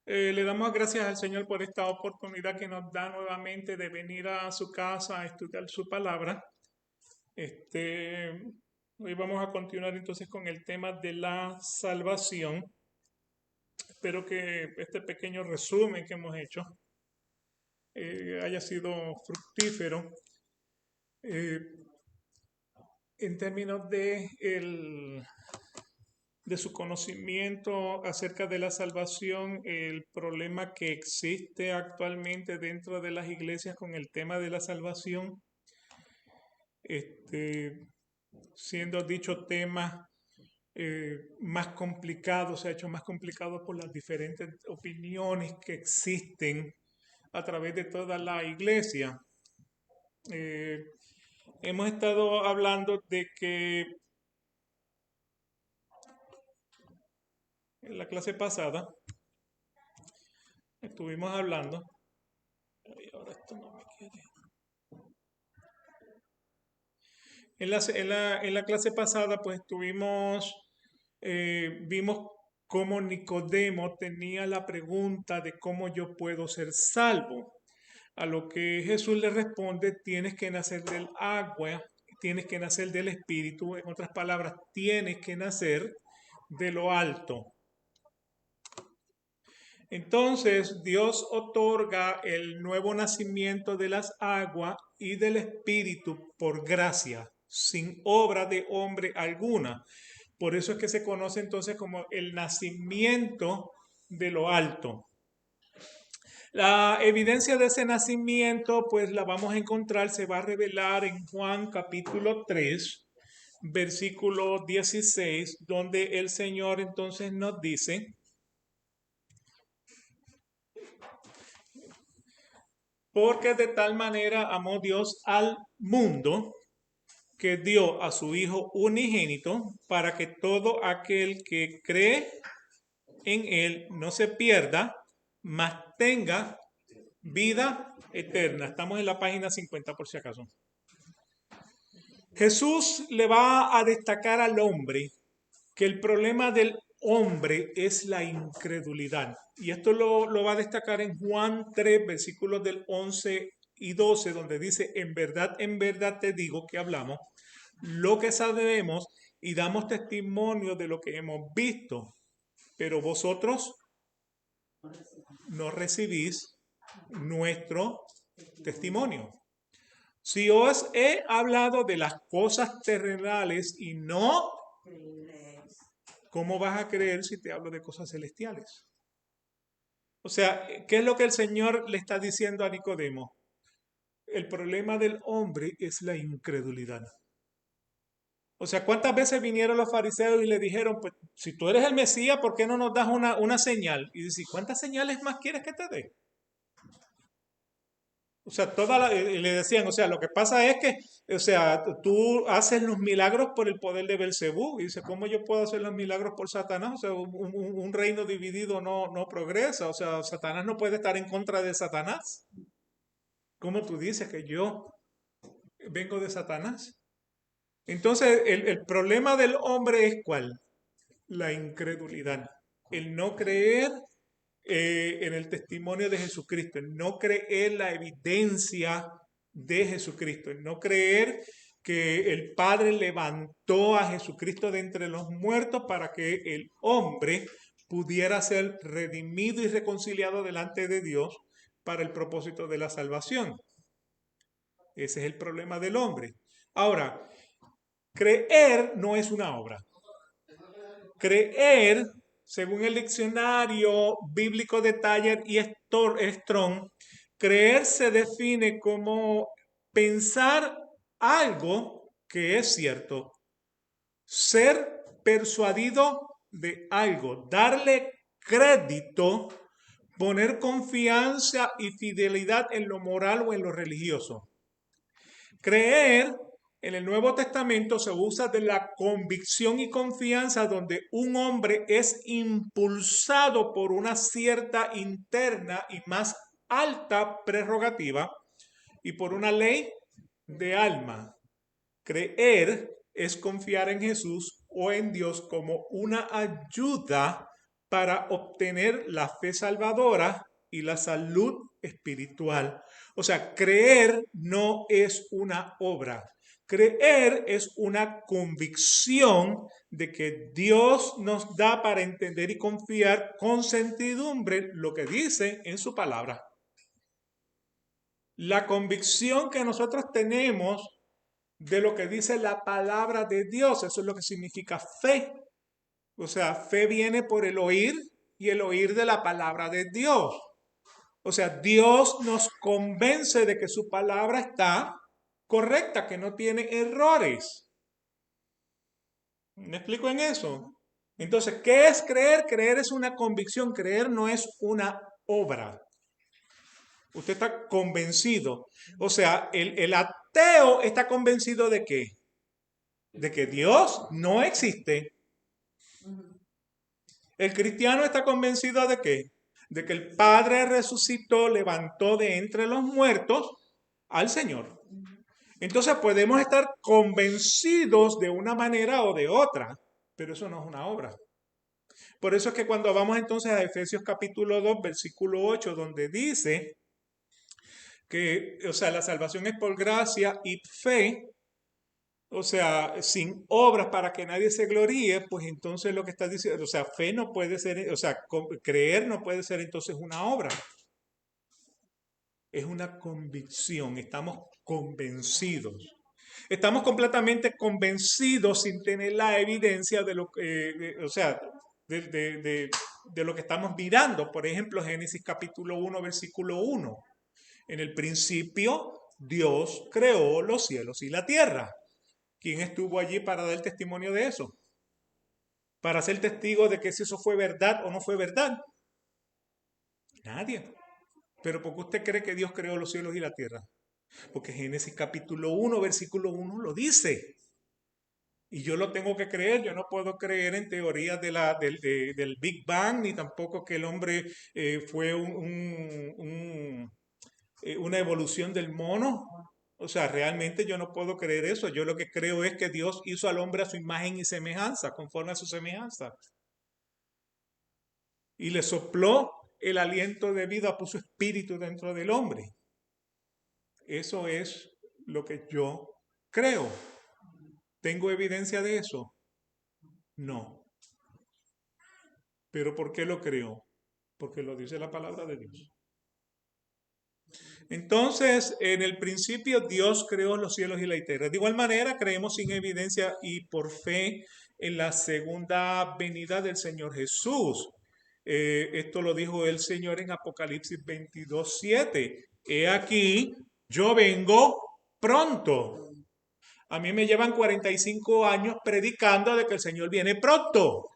Le damos gracias al Señor por esta oportunidad que nos da nuevamente de venir a su casa a estudiar su palabra. Este, Hoy vamos a continuar entonces con el tema de la salvación. Espero que este pequeño resumen que hemos hecho haya sido fructífero. Eh, en términos de su conocimiento acerca de la salvación, el problema que existe actualmente dentro de las iglesias con el tema de la salvación, este, siendo dicho tema más complicado, se ha hecho más complicado por las diferentes opiniones que existen a través de toda la iglesia. Eh, Hemos estado hablando de que en la clase pasada estuvimos hablando, ay, ahora esto no me quiere. En la clase pasada, pues vimos cómo Nicodemo tenía la pregunta de cómo yo puedo ser salvo. A lo que Jesús le responde, tienes que nacer del agua, tienes que nacer del espíritu, en otras palabras, tienes que nacer de lo alto. Entonces Dios otorga el nuevo nacimiento de las aguas y del espíritu por gracia, sin obra de hombre alguna. Por eso es que se conoce entonces como el nacimiento de lo alto. La evidencia de ese nacimiento, pues la vamos a encontrar, se va a revelar en Juan capítulo 3, versículo 16, donde el Señor entonces nos dice: porque de tal manera amó Dios al mundo que dio a su Hijo unigénito para que todo aquel que cree en Él no se pierda, mas tenga vida eterna. Estamos en la página 50 por si acaso. Jesús le va a destacar al hombre que el problema del hombre es la incredulidad. Y esto lo va a destacar en Juan 3, versículos del 11 y 12, donde dice: en verdad te digo que hablamos lo que sabemos y damos testimonio de lo que hemos visto, pero vosotros no recibís nuestro testimonio. Si os he hablado de las cosas terrenales y no, ¿cómo vas a creer si te hablo de cosas celestiales? O sea, ¿qué es lo que el Señor le está diciendo a Nicodemo? El problema del hombre es la incredulidad. O sea, ¿cuántas veces vinieron los fariseos y le dijeron, pues, si tú eres el Mesías, ¿por qué no nos das una señal? Y dice, ¿cuántas señales más quieres que te dé? O sea, le decían, o sea, lo que pasa es que, o sea, tú haces los milagros por el poder de Belcebú. Y dice, ¿cómo yo puedo hacer los milagros por Satanás? O sea, un reino dividido no progresa. O sea, Satanás no puede estar en contra de Satanás. ¿Cómo tú dices que yo vengo de Satanás? Entonces, el problema del hombre es ¿cuál? La incredulidad. El no creer en el testimonio de Jesucristo, el no creer la evidencia de Jesucristo, el no creer que el Padre levantó a Jesucristo de entre los muertos para que el hombre pudiera ser redimido y reconciliado delante de Dios para el propósito de la salvación. Ese es el problema del hombre. Ahora, creer no es una obra. Creer, según el diccionario bíblico de Taller y Strong, creer se define como pensar algo que es cierto, ser persuadido de algo, darle crédito, poner confianza y fidelidad en lo moral o en lo religioso. Creer en el Nuevo Testamento se usa de la convicción y confianza donde un hombre es impulsado por una cierta interna y más alta prerrogativa y por una ley de alma. Creer es confiar en Jesús o en Dios como una ayuda para obtener la fe salvadora y la salud espiritual. O sea, creer no es una obra. Creer es una convicción de que Dios nos da para entender y confiar con certidumbre lo que dice en su palabra. La convicción que nosotros tenemos de lo que dice la palabra de Dios, eso es lo que significa fe. O sea, fe viene por el oír y el oír de la palabra de Dios. O sea, Dios nos convence de que su palabra está correcta, que no tiene errores. ¿Me explico en eso? Entonces, ¿qué es creer? Creer es una convicción, creer no es una obra. Usted está convencido. O sea, el ateo está convencido de qué? De que Dios no existe. El cristiano está convencido de qué? De que el Padre resucitó, levantó de entre los muertos al Señor. Entonces podemos estar convencidos de una manera o de otra, pero eso no es una obra. Por eso es que cuando vamos entonces a Efesios capítulo 2, versículo 8, donde dice que, o sea, la salvación es por gracia y fe, o sea, sin obras para que nadie se gloríe, pues entonces lo que está diciendo, o sea, fe no puede ser, o sea, creer no puede ser entonces una obra. Es una convicción, estamos convencidos. Estamos completamente convencidos sin tener la evidencia de lo que, o sea, de lo que estamos mirando. Por ejemplo, Génesis capítulo 1, versículo 1. En el principio, Dios creó los cielos y la tierra. ¿Quién estuvo allí para dar testimonio de eso? Para ser testigo de que si eso fue verdad o no fue verdad. Nadie. Pero ¿por qué usted cree que Dios creó los cielos y la tierra? Porque Génesis capítulo 1, versículo 1 lo dice. Y yo lo tengo que creer, yo no puedo creer en teorías del Big Bang, ni tampoco que el hombre fue una evolución del mono. O sea, realmente yo no puedo creer eso. Yo lo que creo es que Dios hizo al hombre a su imagen y semejanza, conforme a su semejanza. Y le sopló el aliento de vida, puso espíritu dentro del hombre. Eso es lo que yo creo. ¿Tengo evidencia de eso? No. ¿Pero por qué lo creo? Porque lo dice la palabra de Dios. Entonces, en el principio Dios creó los cielos y la tierra. De igual manera, creemos sin evidencia y por fe en la segunda venida del Señor Jesús. Esto lo dijo el Señor en Apocalipsis 22:7. He aquí, yo vengo pronto. A mí me llevan 45 años predicando de que el Señor viene pronto.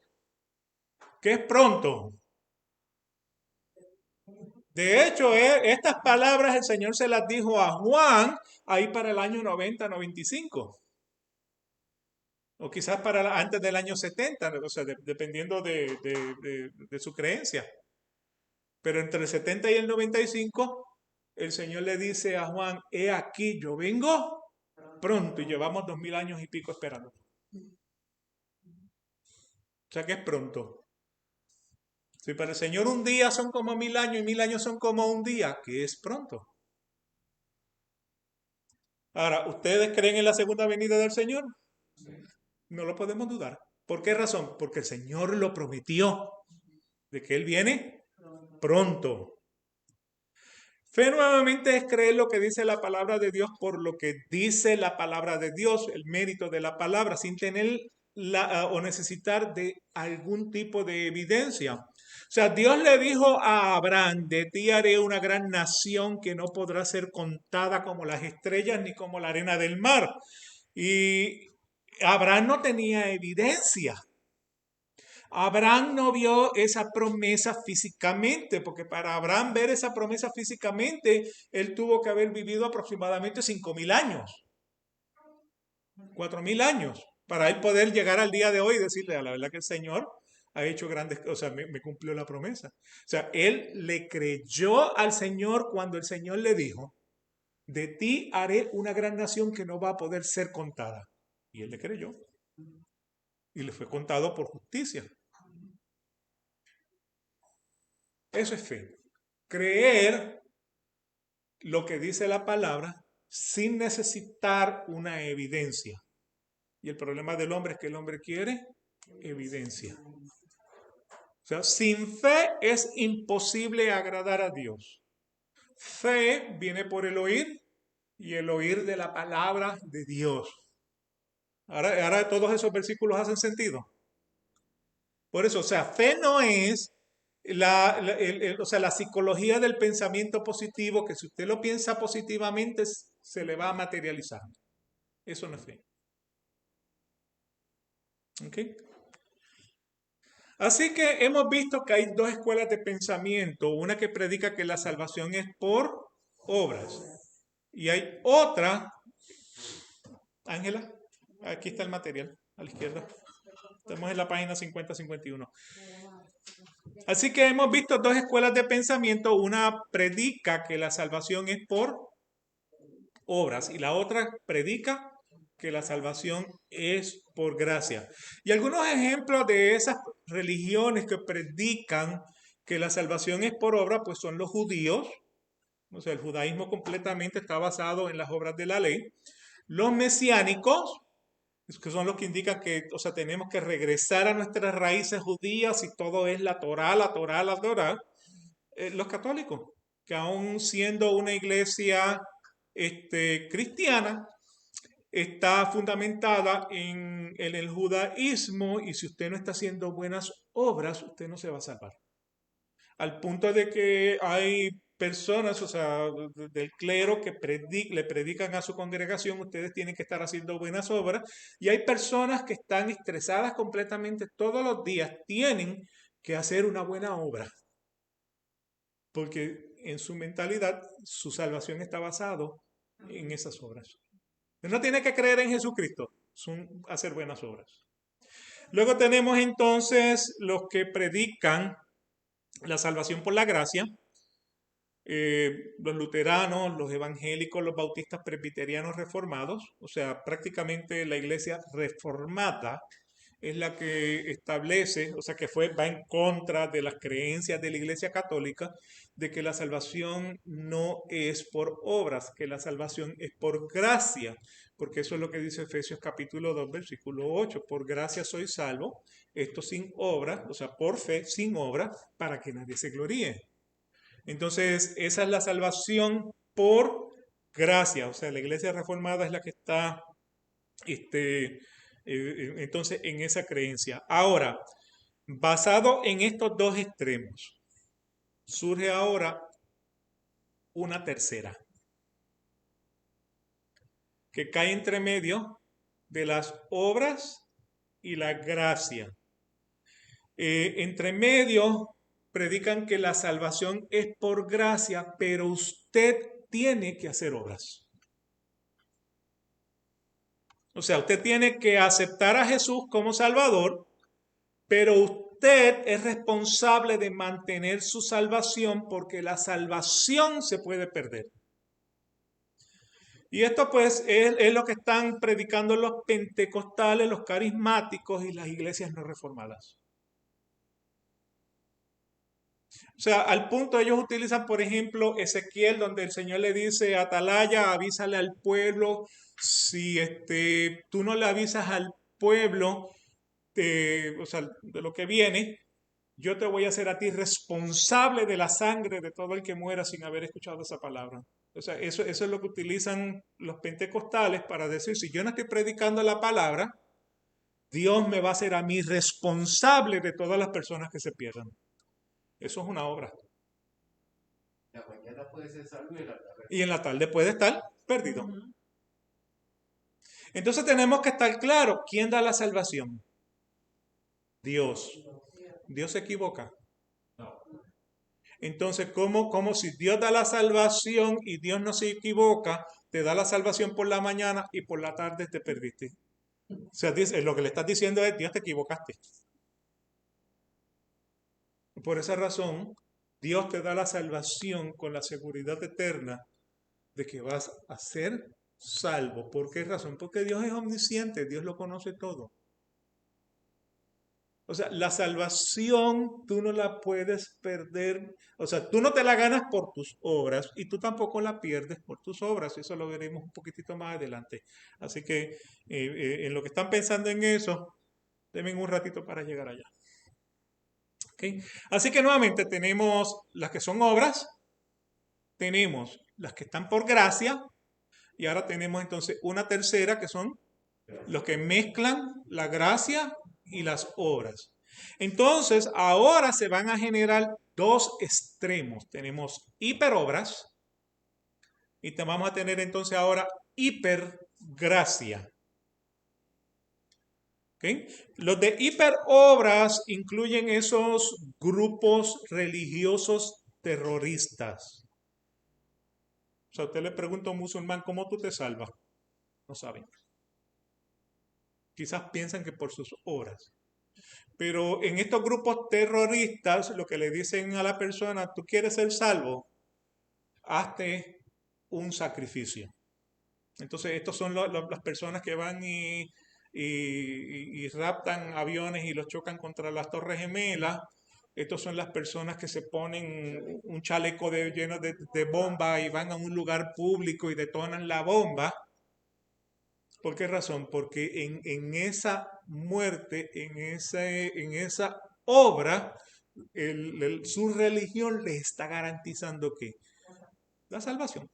¿Qué es pronto? De hecho, estas palabras el Señor se las dijo a Juan ahí para el año 90, 95. O quizás para antes del año 70, o sea, dependiendo de su creencia. Pero entre el 70 y el 95, el Señor le dice a Juan, he aquí, yo vengo pronto, y llevamos 2000 años y pico esperando. O sea que es pronto. Si para el Señor un día son como 1000 años y 1000 años son como un día, que es pronto. Ahora, ¿ustedes creen en la segunda venida del Señor? No lo podemos dudar. ¿Por qué razón? Porque el Señor lo prometió, de que Él viene pronto. Fe nuevamente es creer lo que dice la palabra de Dios por lo que dice la palabra de Dios, el mérito de la palabra, sin tener o necesitar de algún tipo de evidencia. O sea, Dios le dijo a Abraham, de ti haré una gran nación que no podrá ser contada como las estrellas ni como la arena del mar. Y Abraham no tenía evidencia. Abraham no vio esa promesa físicamente, porque para Abraham ver esa promesa físicamente, él tuvo que haber vivido aproximadamente 5000 años, 4000 años, para él poder llegar al día de hoy y decirle a la verdad que el Señor ha hecho grandes cosas, o sea, me cumplió la promesa. O sea, él le creyó al Señor cuando el Señor le dijo, de ti haré una gran nación que no va a poder ser contada. Y él le creyó y le fue contado por justicia. Eso es fe. Creer lo que dice la palabra sin necesitar una evidencia. Y el problema del hombre es que el hombre quiere evidencia. O sea, sin fe es imposible agradar a Dios. Fe viene por el oír y el oír de la palabra de Dios. Ahora todos esos versículos hacen sentido. Por eso, o sea, fe no es o sea, la psicología del pensamiento positivo, que si usted lo piensa positivamente, se le va a materializar. Eso no es fe. ¿Ok? Así que hemos visto que hay dos escuelas de pensamiento, una que predica que la salvación es por obras y hay otra, Ángela, aquí está el material, a la izquierda, estamos en la página 50-51. Así que hemos visto dos escuelas de pensamiento, una predica que la salvación es por obras y la otra predica que la salvación es por gracia. Y algunos ejemplos de esas religiones que predican que la salvación es por obra, pues son los judíos. O sea, el judaísmo completamente está basado en las obras de la ley. Los mesiánicos, que son los que indican que, o sea, tenemos que regresar a nuestras raíces judías y todo es la Torá, la Torá, la Torá. Los católicos, que aún siendo una iglesia cristiana, está fundamentada en el judaísmo y si usted no está haciendo buenas obras, usted no se va a salvar. Al punto de que hay personas, o sea, del clero que le predican a su congregación, ustedes tienen que estar haciendo buenas obras, y hay personas que están estresadas completamente todos los días, tienen que hacer una buena obra, porque en su mentalidad su salvación está basado en esas obras. No tiene que creer en Jesucristo, son hacer buenas obras. Luego tenemos entonces los que predican la salvación por la gracia, los luteranos, los evangélicos, los bautistas presbiterianos reformados, o sea, prácticamente la iglesia reformada es la que establece, o sea, que va en contra de las creencias de la Iglesia Católica, de que la salvación no es por obras, que la salvación es por gracia, porque eso es lo que dice Efesios capítulo 2, versículo 8, por gracia soy salvo, esto sin obra, o sea, por fe, sin obra, para que nadie se gloríe. Entonces, esa es la salvación por gracia, o sea, la Iglesia Reformada es la que está entonces en esa creencia. Ahora, basado en estos dos extremos, surge ahora una tercera, que cae entre medio de las obras y la gracia. Entre medio predican que la salvación es por gracia, pero usted tiene que hacer obras. O sea, usted tiene que aceptar a Jesús como Salvador, pero usted es responsable de mantener su salvación porque la salvación se puede perder. Y esto pues es lo que están predicando los pentecostales, los carismáticos y las iglesias no reformadas. O sea, al punto ellos utilizan, por ejemplo, Ezequiel, donde el Señor le dice, Atalaya, avísale al pueblo, si tú no le avisas al pueblo, o sea, de lo que viene, yo te voy a hacer a ti responsable de la sangre de todo el que muera sin haber escuchado esa palabra. O sea, eso es lo que utilizan los pentecostales para decir, si yo no estoy predicando la palabra, Dios me va a hacer a mí responsable de todas las personas que se pierdan. Eso es una obra. La mañana puede ser salvo y en la tarde. Y en la tarde puede estar perdido. Entonces tenemos que estar claros, ¿quién da la salvación? Dios. Dios se equivoca. No. Entonces, ¿cómo si Dios da la salvación y Dios no se equivoca, te da la salvación por la mañana y por la tarde te perdiste? O sea, lo que le estás diciendo es, Dios te equivocaste. Por esa razón, Dios te da la salvación con la seguridad eterna de que vas a ser salvo. ¿Por qué razón? Porque Dios es omnisciente, Dios lo conoce todo. O sea, la salvación tú no la puedes perder, o sea, tú no te la ganas por tus obras y tú tampoco la pierdes por tus obras. Eso lo veremos un poquitito más adelante. Así que en lo que están pensando en eso, denme un ratito para llegar allá. ¿Ok? Así que nuevamente tenemos las que son obras, tenemos las que están por gracia y ahora tenemos entonces una tercera que son los que mezclan la gracia y las obras. Entonces, ahora se van a generar dos extremos. Tenemos hiperobras y vamos a tener entonces ahora hipergracia. ¿Okay? Los de hiperobras incluyen esos grupos religiosos terroristas. O sea, usted le pregunta a un musulmán, ¿cómo tú te salvas? No saben. Quizás piensan que por sus obras. Pero en estos grupos terroristas, lo que le dicen a la persona, tú quieres ser salvo, hazte un sacrificio. Entonces, estos son las personas que van y raptan aviones y los chocan contra las Torres Gemelas. Estos son las personas que se ponen un chaleco lleno de bomba y van a un lugar público y detonan la bomba. ¿Por qué razón? Porque en esa muerte, en esa obra, su religión le está garantizando que la salvación,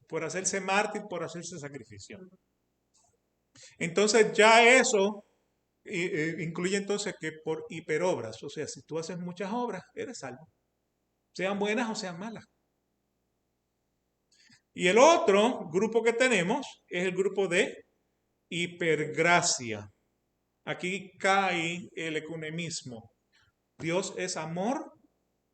por hacerse mártir, por hacerse sacrificio. Entonces ya eso incluye entonces que por hiperobras, o sea, si tú haces muchas obras, eres salvo, sean buenas o sean malas. Y el otro grupo que tenemos es el grupo de hipergracia. Aquí cae el ecumenismo. Dios es amor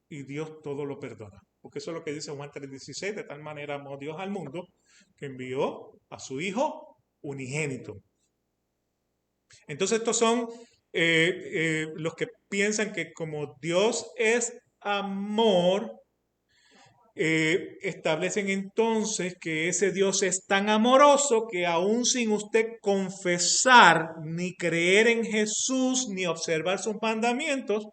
y Dios todo lo perdona. Porque eso es lo que dice Juan 3:16, de tal manera amó Dios al mundo que envió a su Hijo unigénito. Entonces estos son los que piensan que como Dios es amor, establecen entonces que ese Dios es tan amoroso que aún sin usted confesar ni creer en Jesús ni observar sus mandamientos,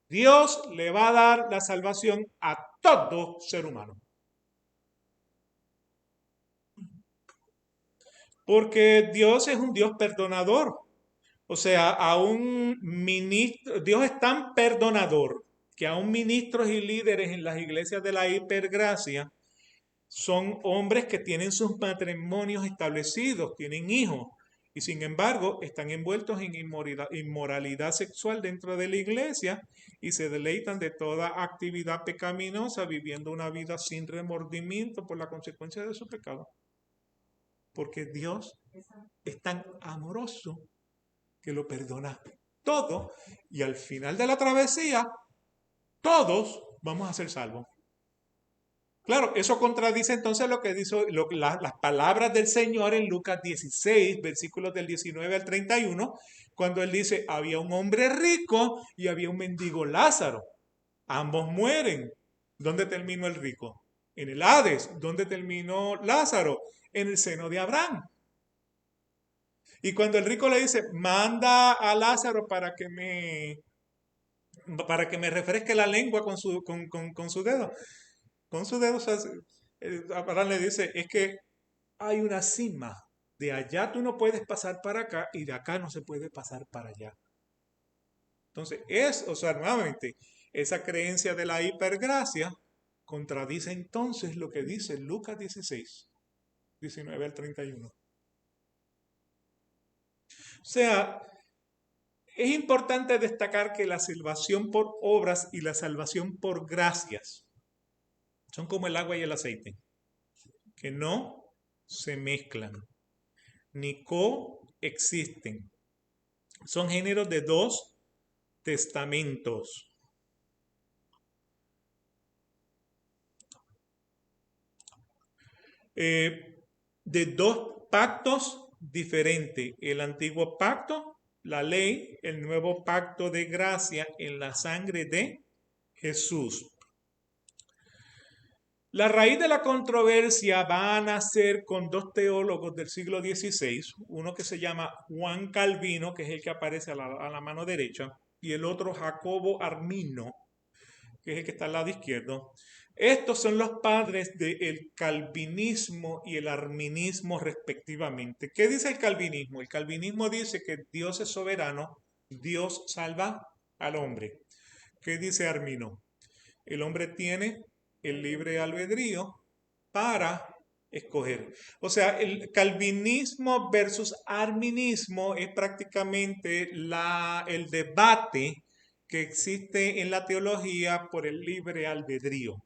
Dios le va a dar la salvación a todo ser humano. Porque Dios es un Dios perdonador. O sea, a un ministro, Dios es tan perdonador que aún ministros y líderes en las iglesias de la hipergracia son hombres que tienen sus matrimonios establecidos, tienen hijos, y sin embargo están envueltos en inmoralidad sexual dentro de la iglesia y se deleitan de toda actividad pecaminosa, viviendo una vida sin remordimiento por la consecuencia de su pecado. Porque Dios es tan amoroso que lo perdona todo y al final de la travesía todos vamos a ser salvos. Claro, eso contradice entonces lo que dice las palabras del Señor en Lucas 16, versículos del 19 al 31, cuando él dice, había un hombre rico y había un mendigo Lázaro. Ambos mueren. ¿Dónde terminó el rico? En el Hades. ¿Dónde terminó Lázaro? En el seno de Abraham. Y cuando el rico le dice, manda a Lázaro para que me refresque la lengua con su dedo. Con su dedo, o sea, Abraham le dice, es que hay una cima. De allá tú no puedes pasar para acá y de acá no se puede pasar para allá. Entonces, o sea, nuevamente, esa creencia de la hipergracia contradice entonces lo que dice Lucas 16, 19 al 31. O sea, es importante destacar que la salvación por obras y la salvación por gracias son como el agua y el aceite, que no se mezclan ni coexisten. Son géneros de dos testamentos. De dos pactos diferentes. El antiguo pacto, la ley, el nuevo pacto de gracia en la sangre de Jesús. La raíz de la controversia va a nacer con dos teólogos del siglo XVI, uno que se llama Juan Calvino, que es el que aparece a la mano derecha, y el otro Jacobo Armino, que es el que está al lado izquierdo. Estos son los padres del calvinismo y el arminismo respectivamente. ¿Qué dice el calvinismo? El calvinismo dice que Dios es soberano, Dios salva al hombre. ¿Qué dice Armino? El hombre tiene el libre albedrío para escoger. O sea, el calvinismo versus arminismo es prácticamente el debate que existe en la teología por el libre albedrío.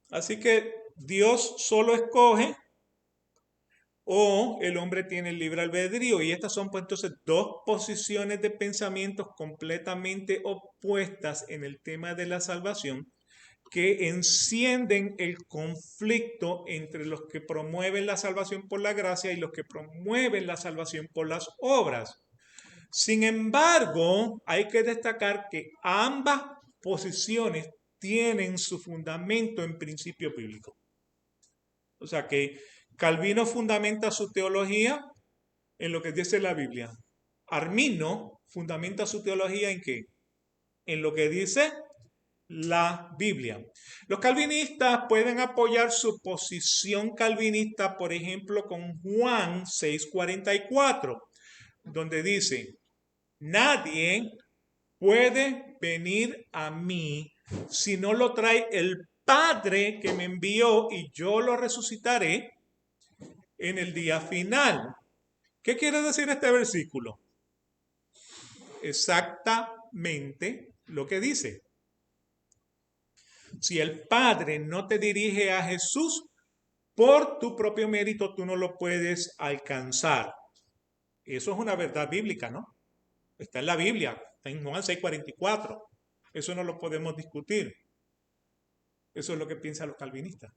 Así que Dios solo escoge o el hombre tiene el libre albedrío. Y estas son pues entonces dos posiciones de pensamientos completamente opuestas en el tema de la salvación que encienden el conflicto entre los que promueven la salvación por la gracia y los que promueven la salvación por las obras. Sin embargo, hay que destacar que ambas posiciones tienen su fundamento en principio bíblico. O sea que Calvino fundamenta su teología en lo que dice la Biblia. Armino fundamenta su teología en qué? En lo que dice la Biblia. Los calvinistas pueden apoyar su posición calvinista, por ejemplo, con Juan 6:44, donde dice, nadie puede venir a mí si no lo trae el Padre que me envió y yo lo resucitaré en el día final. ¿Qué quiere decir este versículo? Exactamente lo que dice. Si el Padre no te dirige a Jesús, por tu propio mérito tú no lo puedes alcanzar. Eso es una verdad bíblica, ¿no? Está en la Biblia, está en Juan 6:44. Eso no lo podemos discutir. Eso es lo que piensan los calvinistas.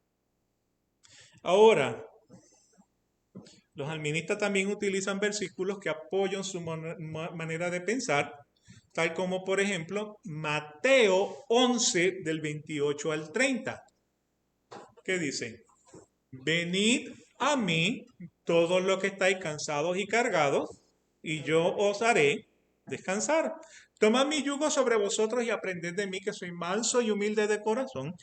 Ahora, los alministas también utilizan versículos que apoyan su manera de pensar, tal como por ejemplo Mateo 11 del 28 al 30, que dice, venid a mí todos los que estáis cansados y cargados, y yo os haré descansar. Tomad mi yugo sobre vosotros y aprended de mí que soy manso y humilde de corazón,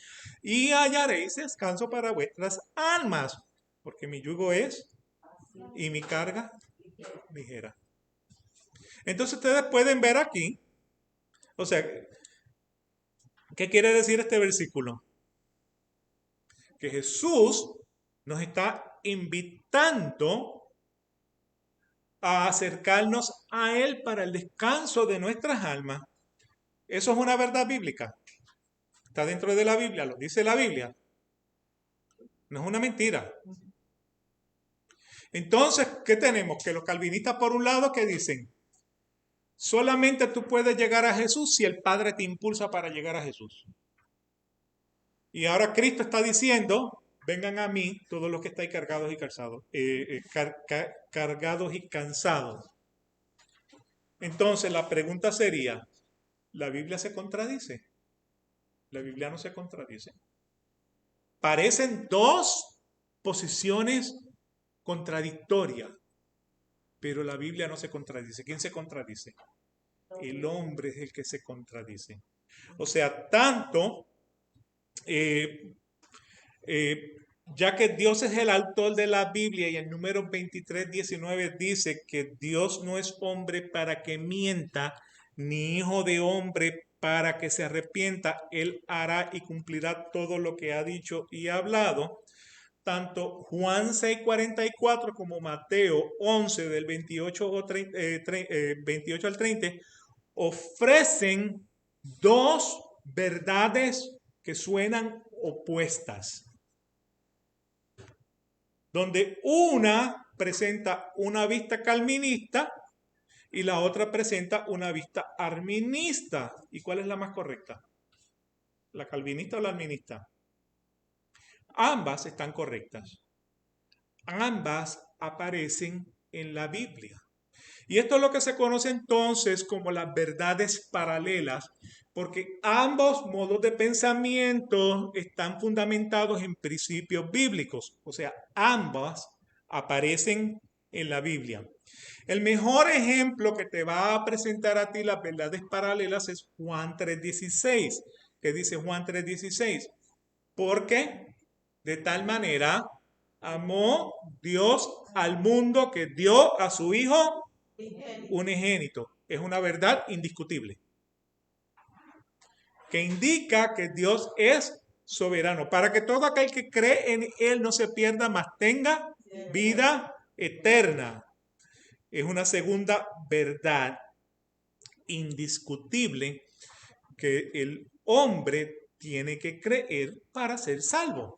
y hallaréis descanso para vuestras almas, porque mi yugo es y mi carga ligera. Entonces ustedes pueden ver aquí, o sea, ¿qué quiere decir este versículo? Que Jesús nos está invitando a acercarnos a Él para el descanso de nuestras almas. Eso es una verdad bíblica. Está dentro de la Biblia, lo dice la Biblia. No es una mentira. Entonces, ¿qué tenemos? Que los calvinistas, por un lado, que dicen, solamente tú puedes llegar a Jesús si el Padre te impulsa para llegar a Jesús. Y ahora Cristo está diciendo, vengan a mí todos los que estáis cargados y cansados. Cargados y cansados. Entonces la pregunta sería, ¿la Biblia se contradice? La Biblia no se contradice. Parecen dos posiciones contradictorias, pero la Biblia no se contradice. ¿Quién se contradice? El hombre es el que se contradice. O sea, tanto, ya que Dios es el autor de la Biblia y el número 23:19 dice que Dios no es hombre para que mienta, ni hijo de hombre para que se arrepienta. Él hará y cumplirá todo lo que ha dicho y hablado. Tanto Juan 6:44 como Mateo 11 del 28 al 30 ofrecen dos verdades que suenan opuestas, donde una presenta una vista calvinista y la otra presenta una vista arminista. ¿Y cuál es la más correcta? ¿La calvinista o la arminista? Ambas están correctas. Ambas aparecen en la Biblia. Y esto es lo que se conoce entonces como las verdades paralelas, porque ambos modos de pensamiento están fundamentados en principios bíblicos, o sea, ambas aparecen en la Biblia. El mejor ejemplo que te va a presentar a ti las verdades paralelas es Juan 3:16, que dice Juan 3:16, porque de tal manera amó Dios al mundo que dio a su Hijo unigénito. Es una verdad indiscutible, que indica que Dios es soberano, para que todo aquel que cree en Él no se pierda, mas tenga vida eterna. Es una segunda verdad indiscutible que el hombre tiene que creer para ser salvo.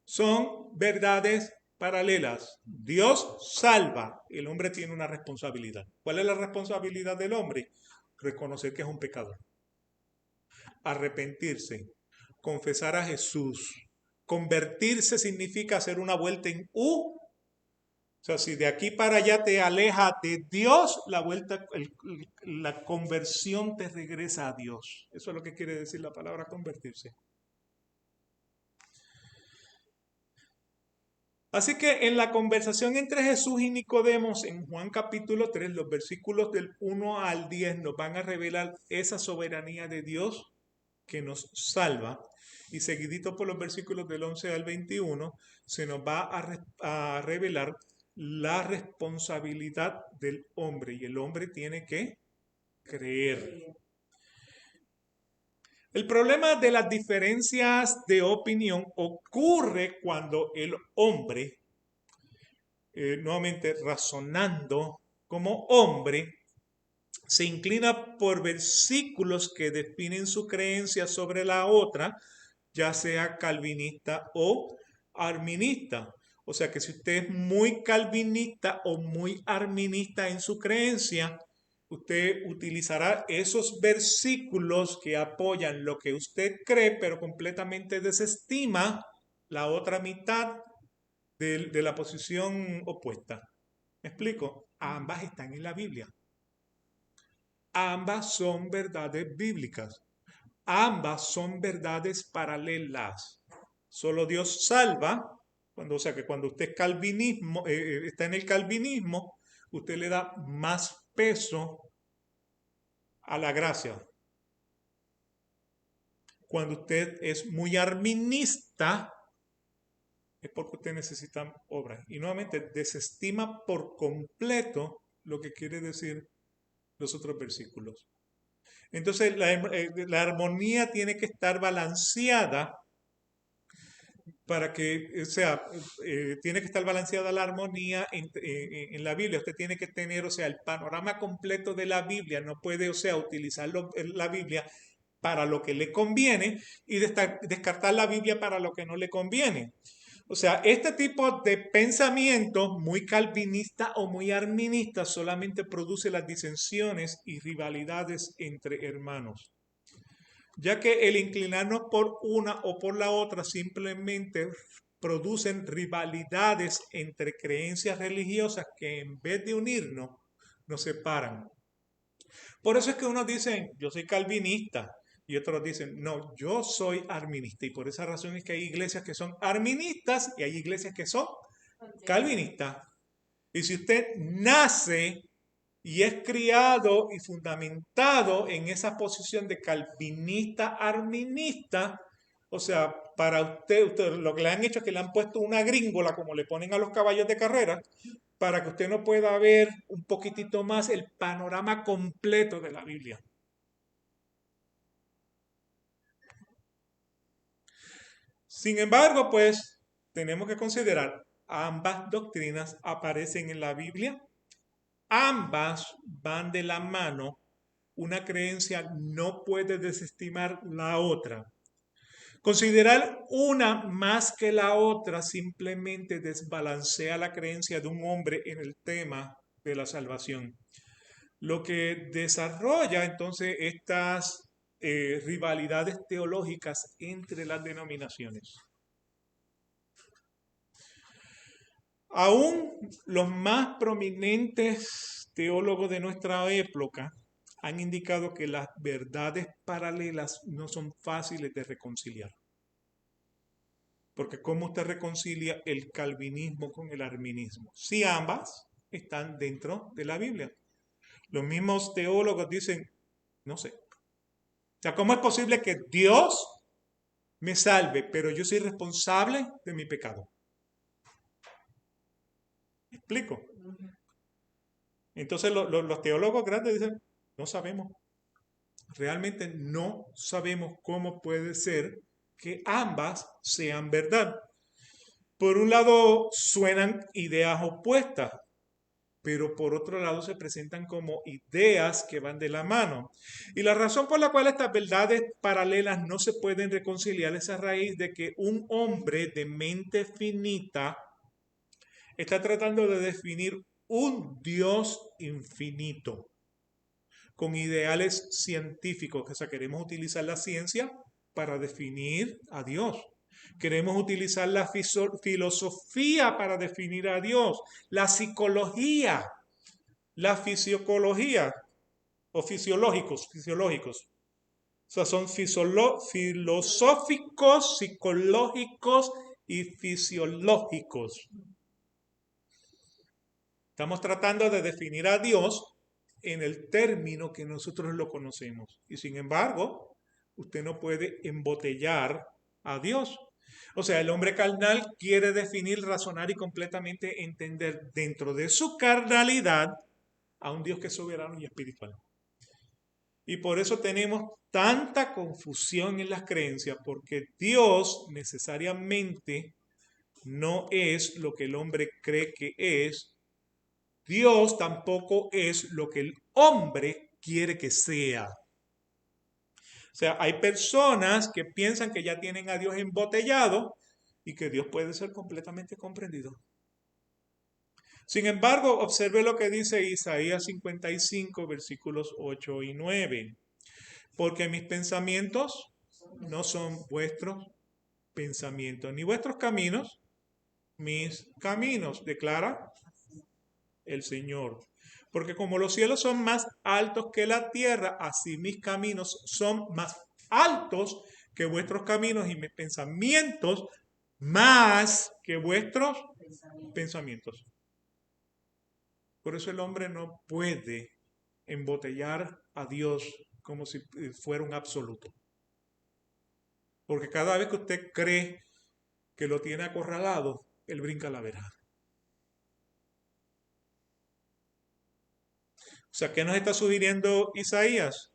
Son verdades paralelas. Dios salva, el hombre tiene una responsabilidad. ¿Cuál es la responsabilidad del hombre? Reconocer que es un pecador, arrepentirse, confesar a Jesús. Convertirse significa hacer una vuelta en U. O sea, si de aquí para allá te aleja de Dios, la conversión te regresa a Dios. Eso es lo que quiere decir la palabra convertirse. Así que en la conversación entre Jesús y Nicodemos en Juan capítulo 3, los versículos del 1 al 10 nos van a revelar esa soberanía de Dios que nos salva. Y seguidito por los versículos del 11 al 21 se nos va a revelar la responsabilidad del hombre. Y el hombre tiene que creer. El problema de las diferencias de opinión ocurre cuando el hombre, nuevamente razonando como hombre, se inclina por versículos que definen su creencia sobre la otra, ya sea calvinista o arminista. O sea que si usted es muy calvinista o muy arminista en su creencia, usted utilizará esos versículos que apoyan lo que usted cree, pero completamente desestima la otra mitad de la posición opuesta. ¿Me explico? Ambas están en la Biblia. Ambas son verdades bíblicas. Ambas son verdades paralelas. Solo Dios salva, o sea que cuando usted está en el calvinismo, usted le da más peso a la gracia. Cuando usted es muy arminista, es porque usted necesita obras. Y nuevamente desestima por completo lo que quiere decir los otros versículos. Entonces la armonía tiene que estar balanceada para que, o sea, tiene que estar balanceada la armonía en la Biblia. Usted tiene que tener, o sea, el panorama completo de la Biblia. No puede, o sea, utilizar la Biblia para lo que le conviene y descartar la Biblia para lo que no le conviene. O sea, este tipo de pensamiento muy calvinista o muy arminista solamente produce las disensiones y rivalidades entre hermanos, ya que el inclinarnos por una o por la otra simplemente producen rivalidades entre creencias religiosas que en vez de unirnos, nos separan. Por eso es que unos dicen, yo soy calvinista, y otros dicen, no, yo soy arminista. Y por esa razón es que hay iglesias que son arministas y hay iglesias que son calvinistas. Y si usted nace y es criado y fundamentado en esa posición de calvinista arminista, o sea, para usted lo que le han hecho es que le han puesto una gringola, como le ponen a los caballos de carrera, para que usted no pueda ver un poquitito más el panorama completo de la Biblia. Sin embargo, pues tenemos que considerar ambas doctrinas aparecen en la Biblia, ambas van de la mano, una creencia no puede desestimar la otra. Considerar una más que la otra simplemente desbalancea la creencia de un hombre en el tema de la salvación. Lo que desarrolla entonces estas rivalidades teológicas entre las denominaciones. Aún los más prominentes teólogos de nuestra época han indicado que las verdades paralelas no son fáciles de reconciliar. Porque ¿cómo usted reconcilia el calvinismo con el arminismo? Si ambas están dentro de la Biblia. Los mismos teólogos dicen, no sé. O sea, ¿cómo es posible que Dios me salve, pero yo soy responsable de mi pecado? ¿Me explico? Entonces los teólogos grandes dicen, no sabemos. Realmente no sabemos cómo puede ser que ambas sean verdad. Por un lado suenan ideas opuestas, pero por otro lado se presentan como ideas que van de la mano. Y la razón por la cual estas verdades paralelas no se pueden reconciliar es a raíz de que un hombre de mente finita está tratando de definir un Dios infinito con ideales científicos. O sea, queremos utilizar la ciencia para definir a Dios. Queremos utilizar la filosofía para definir a Dios, la psicología, la fisiología o fisiológicos. O sea, son filosóficos, psicológicos y fisiológicos. Estamos tratando de definir a Dios en el término que nosotros lo conocemos. Y sin embargo, usted no puede embotellar a Dios. O sea, el hombre carnal quiere definir, razonar y completamente entender dentro de su carnalidad a un Dios que es soberano y espiritual. Y por eso tenemos tanta confusión en las creencias, porque Dios necesariamente no es lo que el hombre cree que es. Dios tampoco es lo que el hombre quiere que sea. O sea, hay personas que piensan que ya tienen a Dios embotellado y que Dios puede ser completamente comprendido. Sin embargo, observe lo que dice Isaías 55, versículos 8 y 9. Porque mis pensamientos no son vuestros pensamientos, ni vuestros caminos, mis caminos, declara el Señor. Porque como los cielos son más altos que la tierra, así mis caminos son más altos que vuestros caminos y mis pensamientos más que vuestros pensamientos. Por eso el hombre no puede embotellar a Dios como si fuera un absoluto. Porque cada vez que usted cree que lo tiene acorralado, él brinca la verja. O sea, ¿qué nos está sugiriendo Isaías?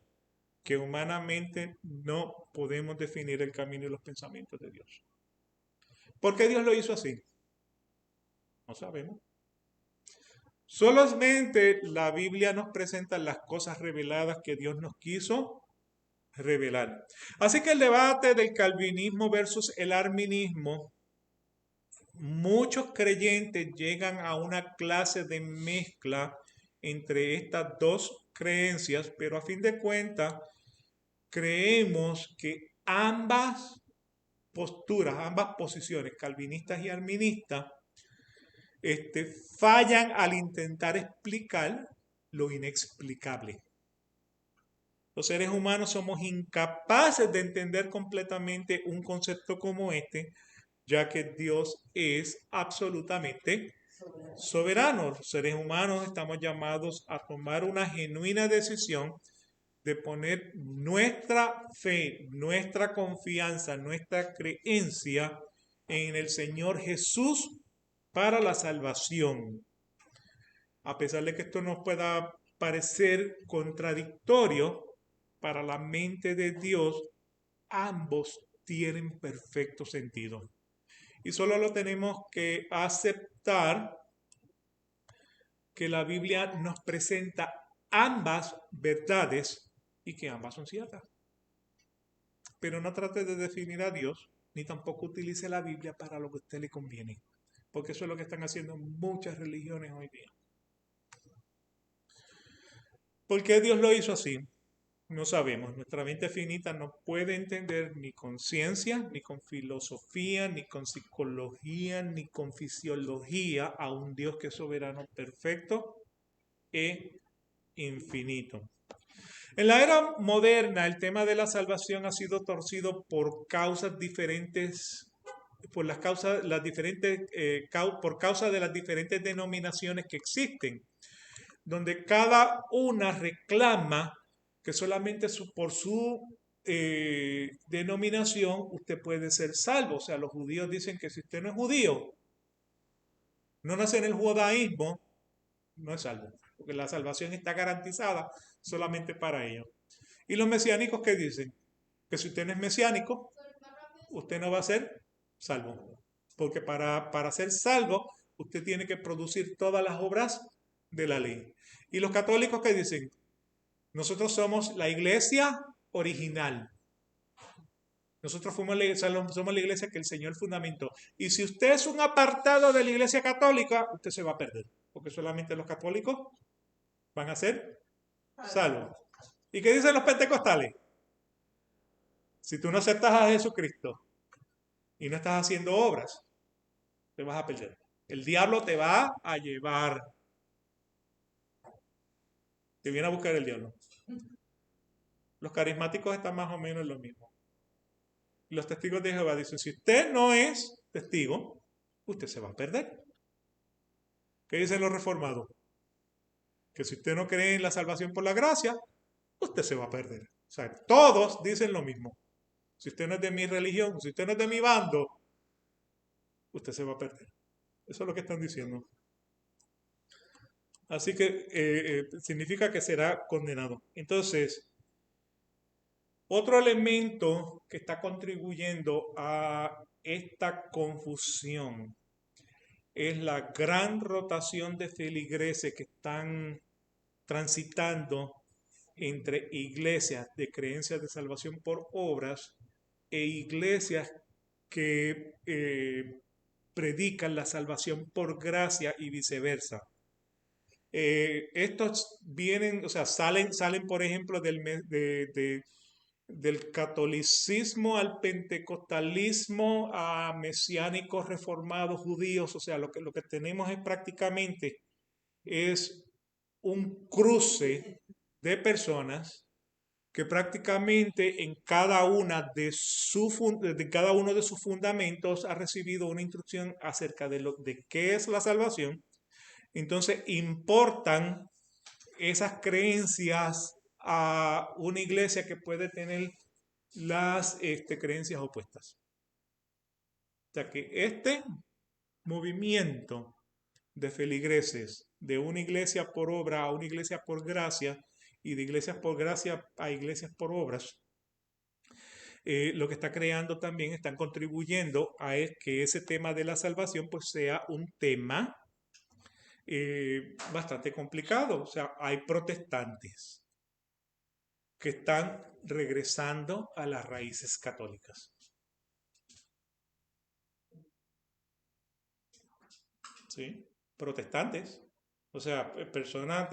Que humanamente no podemos definir el camino y los pensamientos de Dios. ¿Por qué Dios lo hizo así? No sabemos. Solamente la Biblia nos presenta las cosas reveladas que Dios nos quiso revelar. Así que el debate del calvinismo versus el arminismo, muchos creyentes llegan a una clase de mezcla entre estas dos creencias, pero a fin de cuentas creemos que ambas posturas, ambas posiciones, calvinistas y arministas, fallan al intentar explicar lo inexplicable. Los seres humanos somos incapaces de entender completamente un concepto como este, ya que Dios es absolutamente soberano. Los seres humanos estamos llamados a tomar una genuina decisión de poner nuestra fe, nuestra confianza, nuestra creencia en el Señor Jesús para la salvación. A pesar de que esto nos pueda parecer contradictorio, para la mente de Dios, ambos tienen perfecto sentido. Y solo lo tenemos que aceptar que la Biblia nos presenta ambas verdades y que ambas son ciertas. Pero no trate de definir a Dios, ni tampoco utilice la Biblia para lo que a usted le conviene, porque eso es lo que están haciendo muchas religiones hoy día. ¿Por qué Dios lo hizo así? No sabemos. Nuestra mente finita no puede entender ni con ciencia, ni con filosofía, ni con psicología, ni con fisiología a un Dios que es soberano, perfecto e infinito. En la era moderna, el tema de la salvación ha sido torcido por causas diferentes, por las causas, las diferentes, por causa de las diferentes denominaciones que existen, donde cada una reclama que solamente por su denominación usted puede ser salvo. O sea, los judíos dicen que si usted no es judío, no nace en el judaísmo, no es salvo, porque la salvación está garantizada solamente para ellos. ¿Y los mesiánicos qué dicen? Que si usted no es mesiánico, usted no va a ser salvo. Porque para ser salvo, usted tiene que producir todas las obras de la ley. ¿Y los católicos qué dicen? Nosotros somos la iglesia original. Nosotros somos la iglesia que el Señor fundamentó. Y si usted es un apartado de la iglesia católica, usted se va a perder. Porque solamente los católicos van a ser salvos. ¿Y qué dicen los pentecostales? Si tú no aceptas a Jesucristo y no estás haciendo obras, te vas a perder. El diablo te va a llevar. Te viene a buscar el diablo. Los carismáticos están más o menos en lo mismo. Y los testigos de Jehová dicen, si usted no es testigo, usted se va a perder. ¿Qué dicen los reformados? Que si usted no cree en la salvación por la gracia, usted se va a perder. O sea, todos dicen lo mismo. Si usted no es de mi religión, si usted no es de mi bando, usted se va a perder. Eso es lo que están diciendo. Así que significa que será condenado. Entonces, otro elemento que está contribuyendo a esta confusión es la gran rotación de feligreses que están transitando entre iglesias de creencias de salvación por obras e iglesias que predican la salvación por gracia y viceversa. Estos vienen, o sea, salen por ejemplo, del catolicismo al pentecostalismo a mesiánicos reformados judíos. O sea, lo que tenemos es prácticamente es un cruce de personas que prácticamente en cada de cada uno de sus fundamentos ha recibido una instrucción acerca de qué es la salvación. Entonces importan esas creencias a una iglesia que puede tener las creencias opuestas. O sea que este movimiento de feligreses de una iglesia por obra a una iglesia por gracia y de iglesias por gracia a iglesias por obras, lo que está creando también, están contribuyendo a que ese tema de la salvación pues sea un tema bastante complicado. O sea, hay protestantes que están regresando a las raíces católicas. ¿Sí? Protestantes. O sea, personas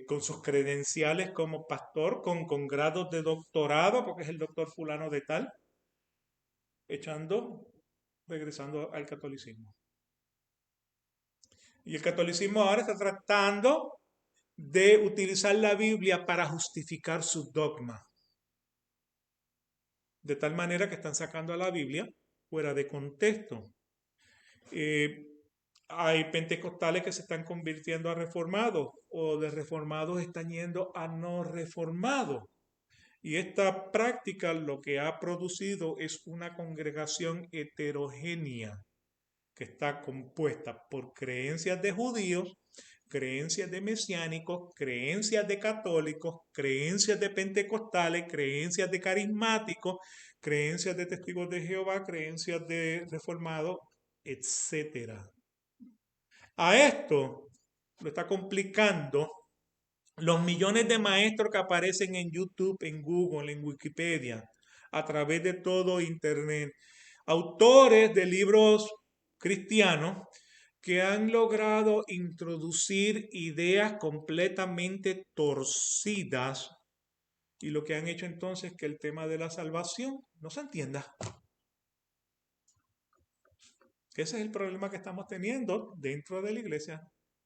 con sus credenciales como pastor, con grados de doctorado, porque es el doctor fulano de tal, regresando al catolicismo. Y el catolicismo ahora está tratando de utilizar la Biblia para justificar sus dogmas. De tal manera que están sacando a la Biblia fuera de contexto. Hay pentecostales que se están convirtiendo a reformados o de reformados están yendo a no reformados. Y esta práctica lo que ha producido es una congregación heterogénea que está compuesta por creencias de judíos, creencias de mesiánicos, creencias de católicos, creencias de pentecostales, creencias de carismáticos, creencias de testigos de Jehová, creencias de reformados, etc. A esto lo está complicando los millones de maestros que aparecen en YouTube, en Google, en Wikipedia, a través de todo Internet. Autores de libros cristianos que han logrado introducir ideas completamente torcidas y lo que han hecho entonces es que el tema de la salvación no se entienda. Ese es el problema que estamos teniendo dentro de la iglesia.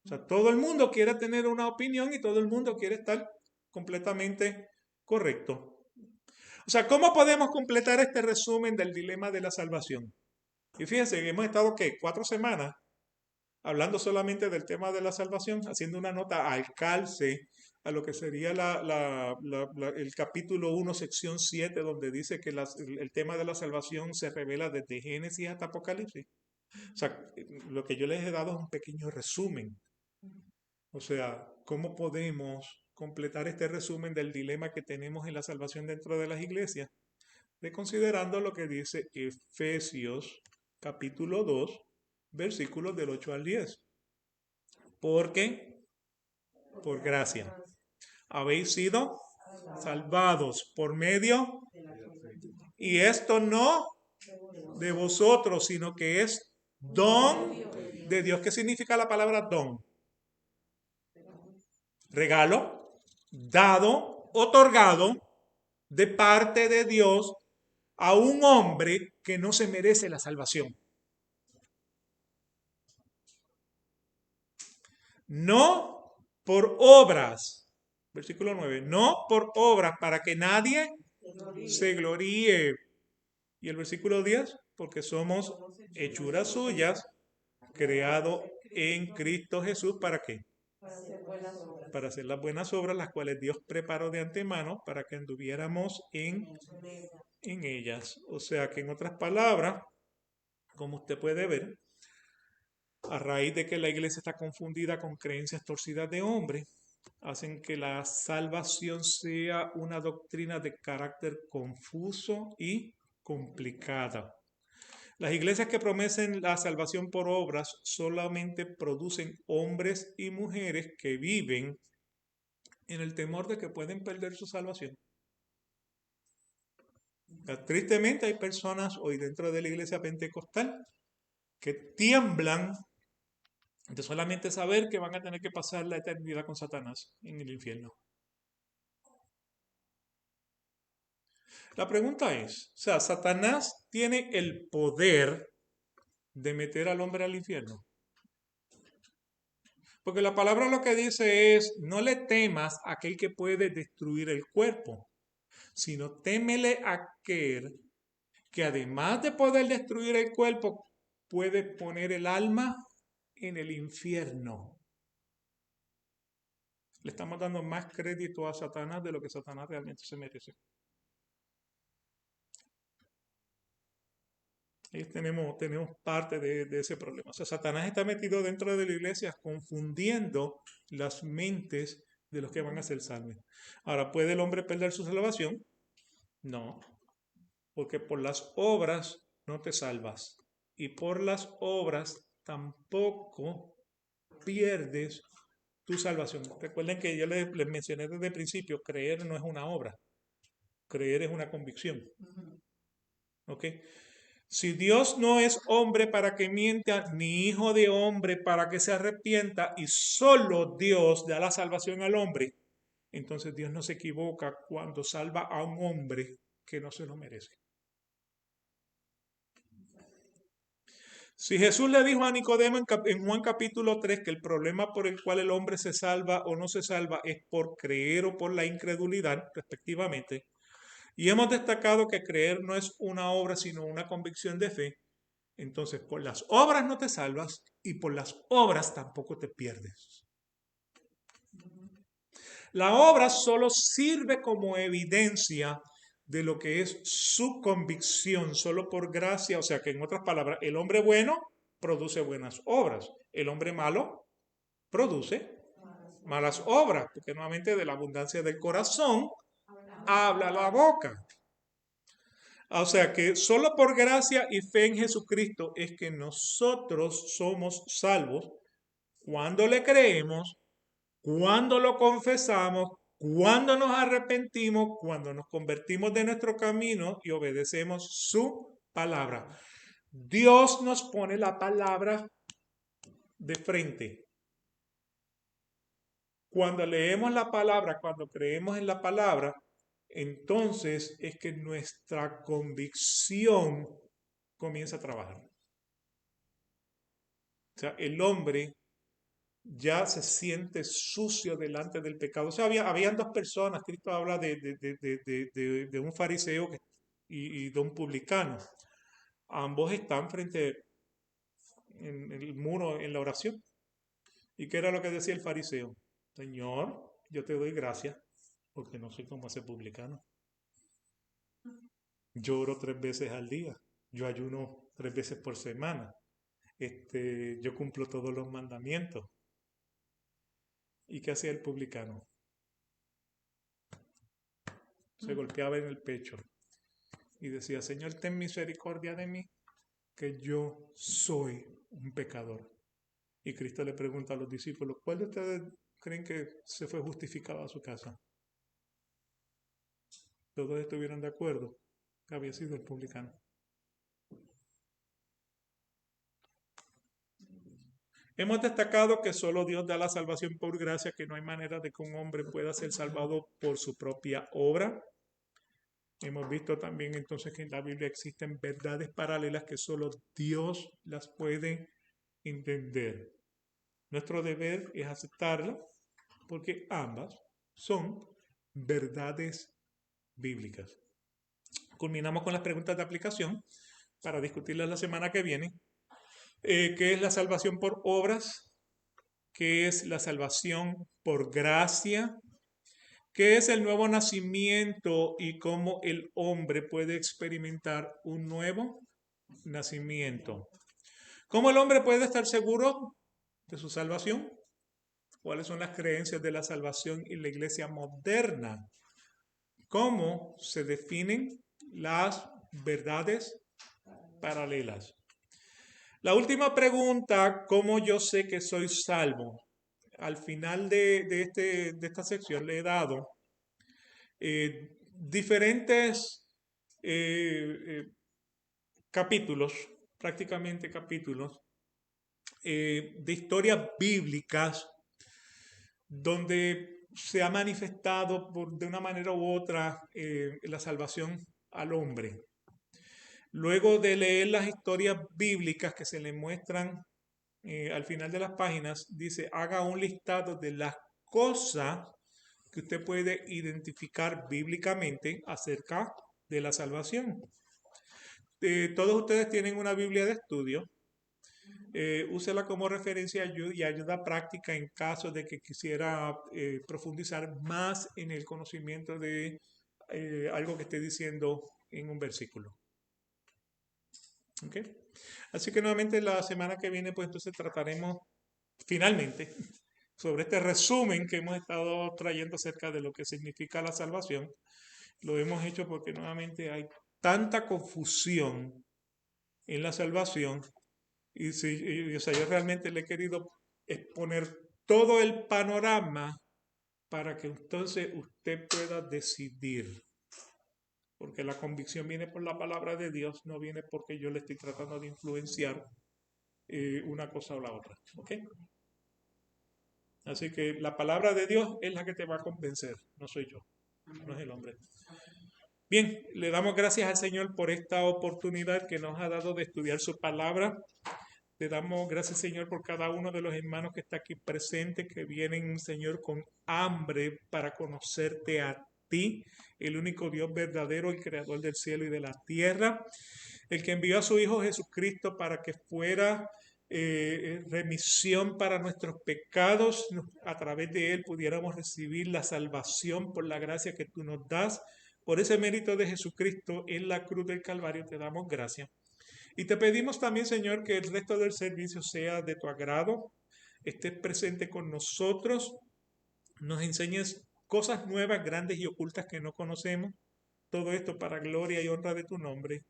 O sea, todo el mundo quiere tener una opinión y todo el mundo quiere estar completamente correcto. O sea, ¿cómo podemos completar este resumen del dilema de la salvación? Y fíjense, hemos estado, ¿qué? 4 semanas hablando solamente del tema de la salvación, haciendo una nota al calce a lo que sería el capítulo 1, sección 7, donde dice que el tema de la salvación se revela desde Génesis hasta Apocalipsis. O sea, lo que yo les he dado es un pequeño resumen. O sea, ¿cómo podemos completar este resumen del dilema que tenemos en la salvación dentro de las iglesias? Considerando lo que dice Efesios capítulo 2, versículos del 8 al 10. Porque, por gracia, habéis sido salvados por medio, y esto no de vosotros, sino que es don de Dios. ¿Qué significa la palabra don? Regalo, dado, otorgado de parte de Dios a un hombre que no se merece la salvación. No por obras, versículo 9, no por obras para que nadie se gloríe. Y el versículo 10, porque somos hechuras suyas, creado en Cristo Jesús, ¿para qué? Para hacer las buenas obras, las cuales Dios preparó de antemano para que anduviéramos en ellas. O sea que en otras palabras, como usted puede ver, a raíz de que la iglesia está confundida con creencias torcidas de hombres, hacen que la salvación sea una doctrina de carácter confuso y complicada. Las iglesias que prometen la salvación por obras solamente producen hombres y mujeres que viven en el temor de que pueden perder su salvación. Tristemente hay personas hoy dentro de la iglesia pentecostal que tiemblan de solamente saber que van a tener que pasar la eternidad con Satanás en el infierno. La pregunta es, o sea, ¿Satanás tiene el poder de meter al hombre al infierno? Porque la palabra lo que dice es, no le temas a aquel que puede destruir el cuerpo, sino témele a aquel que además de poder destruir el cuerpo, puede poner el alma en el infierno. Le estamos dando más crédito a Satanás de lo que Satanás realmente se merece. Ahí tenemos parte de ese problema. O sea, Satanás está metido dentro de la iglesia confundiendo las mentes de los que van a ser salvos. Ahora, ¿puede el hombre perder su salvación? No, porque por las obras no te salvas. Y por las obras tampoco pierdes tu salvación. Recuerden que yo les mencioné desde el principio, creer no es una obra, creer es una convicción. ¿Ok? Si Dios no es hombre para que mienta, ni hijo de hombre para que se arrepienta, y solo Dios da la salvación al hombre, entonces Dios no se equivoca cuando salva a un hombre que no se lo merece. Si Jesús le dijo a Nicodemo en Juan capítulo 3 que el problema por el cual el hombre se salva o no se salva es por creer o por la incredulidad, respectivamente, y hemos destacado que creer no es una obra sino una convicción de fe, entonces por las obras no te salvas y por las obras tampoco te pierdes. La obra solo sirve como evidencia de lo que es su convicción, solo por gracia. O sea que en otras palabras, el hombre bueno produce buenas obras. El hombre malo produce malas obras, porque nuevamente de la abundancia del corazón habla la boca. O sea que solo por gracia y fe en Jesucristo es que nosotros somos salvos cuando le creemos, cuando lo confesamos, cuando nos arrepentimos, cuando nos convertimos de nuestro camino y obedecemos su palabra. Dios nos pone la palabra de frente. Cuando leemos la palabra, cuando creemos en la palabra, entonces es que nuestra convicción comienza a trabajar. O sea, el hombre ya se siente sucio delante del pecado. O sea, habían dos personas. Cristo habla de un fariseo y de un publicano. Ambos están frente en el muro en la oración. ¿Y qué era lo que decía el fariseo? Señor, yo te doy gracias porque no soy como ese publicano. Yo oro 3 veces al día. Yo ayuno 3 veces por semana. Yo cumplo todos los mandamientos. ¿Y qué hacía el publicano? Se golpeaba en el pecho y decía, Señor, ten misericordia de mí, que yo soy un pecador. Y Cristo le pregunta a los discípulos, ¿cuál de ustedes creen que se fue justificado a su casa? Todos estuvieron de acuerdo que había sido el publicano. Hemos destacado que solo Dios da la salvación por gracia, que no hay manera de que un hombre pueda ser salvado por su propia obra. Hemos visto también entonces que en la Biblia existen verdades paralelas que solo Dios las puede entender. Nuestro deber es aceptarlas porque ambas son verdades bíblicas. Culminamos con las preguntas de aplicación para discutirlas la semana que viene. ¿Qué es la salvación por obras? ¿Qué es la salvación por gracia? ¿Qué es el nuevo nacimiento y cómo el hombre puede experimentar un nuevo nacimiento? ¿Cómo el hombre puede estar seguro de su salvación? ¿Cuáles son las creencias de la salvación en la iglesia moderna? ¿Cómo se definen las verdades paralelas? La última pregunta, ¿cómo yo sé que soy salvo? Al final de esta sección le he dado diferentes capítulos, prácticamente capítulos, de historias bíblicas donde se ha manifestado de una manera u otra la salvación al hombre. Luego de leer las historias bíblicas que se le muestran al final de las páginas, dice, haga un listado de las cosas que usted puede identificar bíblicamente acerca de la salvación. Todos ustedes tienen una Biblia de estudio. Úsela como referencia y ayuda práctica en caso de que quisiera profundizar más en el conocimiento de algo que esté diciendo en un versículo. ¿Okay? Así que nuevamente la semana que viene, pues entonces trataremos finalmente sobre este resumen que hemos estado trayendo acerca de lo que significa la salvación. Lo hemos hecho porque nuevamente hay tanta confusión en la salvación y yo realmente le he querido exponer todo el panorama para que entonces usted pueda decidir. Porque la convicción viene por la palabra de Dios, no viene porque yo le estoy tratando de influenciar una cosa o la otra. ¿Ok? Así que la palabra de Dios es la que te va a convencer, no soy yo, no es el hombre. Bien, le damos gracias al Señor por esta oportunidad que nos ha dado de estudiar su palabra. Le damos gracias, Señor, por cada uno de los hermanos que está aquí presente, que vienen, Señor, con hambre para conocerte a ti, el único Dios verdadero, el creador del cielo y de la tierra, el que envió a su Hijo Jesucristo para que fuera remisión para nuestros pecados. A través de él pudiéramos recibir la salvación por la gracia que tú nos das. Por ese mérito de Jesucristo en la cruz del Calvario te damos gracias. Y te pedimos también, Señor, que el resto del servicio sea de tu agrado, estés presente con nosotros, nos enseñes cosas nuevas, grandes y ocultas que no conocemos. Todo esto para gloria y honra de tu nombre.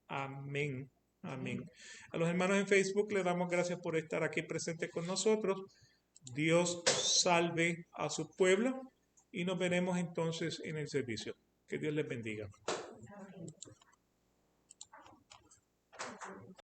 Amén. Amén. A los hermanos en Facebook les damos gracias por estar aquí presentes con nosotros. Dios salve a su pueblo y nos veremos entonces en el servicio. Que Dios les bendiga.